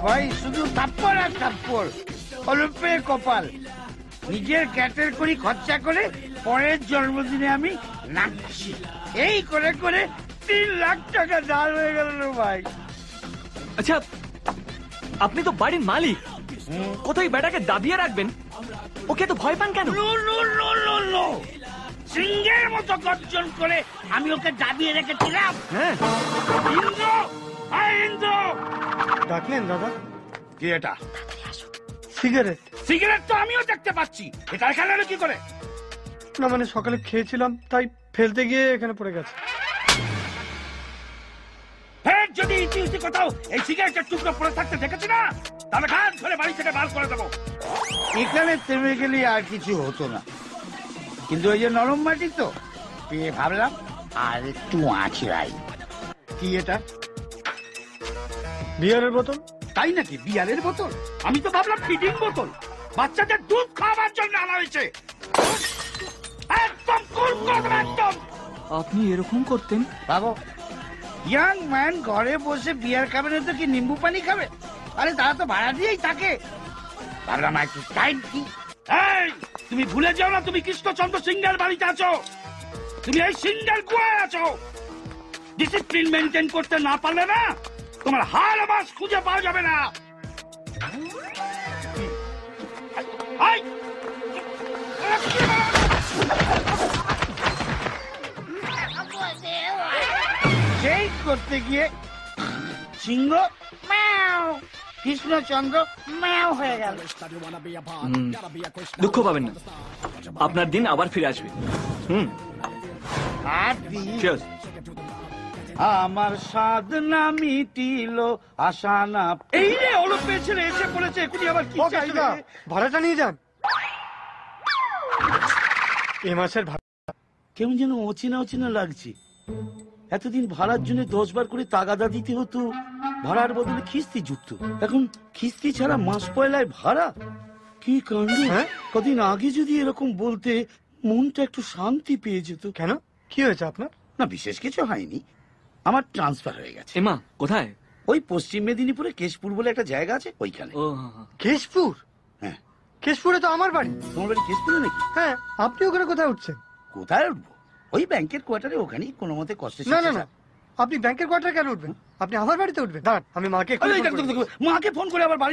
ভাই শুধু থাপ্পড় আর থাপ্পড়, অল্পে কপাল। নিজের ক্যাটের করি খরচা করে পরের জন্মদিনে আমি নাচছি, এই করে করে 3 লাখ টাকা দাল হয়ে গেল ভাই। আচ্ছা, আপনি তো বাড়ির মালিক, কোথায় বেটাকে দাবিয়ে রাখবেন? ওকে তো ভয় পান কেন? সিংহের মতো গর্জন করে আমি ওকে দাবিয়ে রেখেছিলাম। হ্যাঁ, ইন্দ্র, ইন্দ্র। ডাকলেন দাদা? কি এটা? সিগারেট। সিগারেট তো আমিও দেখতে পাচ্ছি, এটা এখানে হলো কি করে? না মানে সকালে খেয়েছিলাম, তাই ফেলতে গিয়ে এখানে পড়ে গেছে। হ্যাঁ, যদি ইতি কোথাও এই সিগারেটের টুকরো পড়ে থাকতে দেখেছি না, তাহলে ঘাট ধরে বাড়ি থেকে বার করে দেবো। এখানে থেমে গেলে আর কিছু হতো না, কিন্তু ওই যে নরম মাটি তো পেয়ে ভাবলাম আর একটু আঁচড়াই। কি এটা? বিয়ারের বোতল। তাই নাকি? বিয়ারের বোতল? আমি তো ভাবলাম ফিডিং বোতল, বাচ্চাদের দুধ খাওয়াবার জন্য আনা হয়েছে। একদম কুল করবে একদম। আপনি এরকম করতেন? বাবু, ইয়াং ম্যান ঘরে বসে বিয়ার খাবে না তো কি নিম্বু পানি খাবে? আরে তারা তো ভাড়া দিয়েই থাকে। ভাবলাম একটু টাইম কি। এই, তুমি ভুলে যাও না তুমি কৃষ্ণচন্দ্র সিংহের বাড়িতে আছো, তুমি এই সিংহের গুয়ায় আছো। ডিসিপ্লিন মেনটেন করতে না পারলে না তোমার হাল মাস খুঁজে পাওয়া যাবে না। সেই করতে গিয়ে সিংহ ম্যাও, কৃষ্ণচন্দ্র ম্যাও হয়ে গেল। দুঃখ পাবেন না, আপনার দিন আবার ফিরে আসবে। আর Cheers. আমার স্বাদ না মিটিল আশা না। এই রে ওলো পেছনে এসে পড়েছে, এখনই আবার কি চাইবে? ভাড়াটা নিয়ে যান। এ মাসের ভাড়া কেমন যেন অচেনা অচেনা লাগছে। এতদিন ভাড়ার জন্য 10 বার করে তাগাদা দিতে হতো, ভাড়ার বদলে কিস্তি যুক্ত। এখন কিস্তি ছাড়া মাস পয়লায় ভাড়া। কি কাণ্ড! হ্যাঁ? কদিন আগে যদি এরকম বলতে মনটা একটু শান্তি পেয়ে যেত। কেন, কি হয়েছে আপনার? না, বিশেষ কিছু হয়নি, আমার ট্রান্সফার হয়ে গেছে। এমা কোথায়? ওই পশ্চিম মেদিনীপুরে কেশপুর বলে একটা জায়গা আছে, ওইখানে। ও, কেশপুর? হ্যাঁ। কেশপুরে তো আমার বাড়ি। তোমার বাড়ি কেশপুরে নাকি? হ্যাঁ, আপনি ওখানে কোথায় উঠছেন? কোথায় উঠবো? ওই ব্যাংকের কোয়ার্টারে, ওখানেই কোনো মতে কষ্টে। না না না, আপনি ব্যাংকের কোয়ার্টারে কেন উঠবেন? আপনি আমার বাড়িতে উঠবেন। দাঁড়ান, আমি মাকে মাকে ফোন করে আবার বাড়ি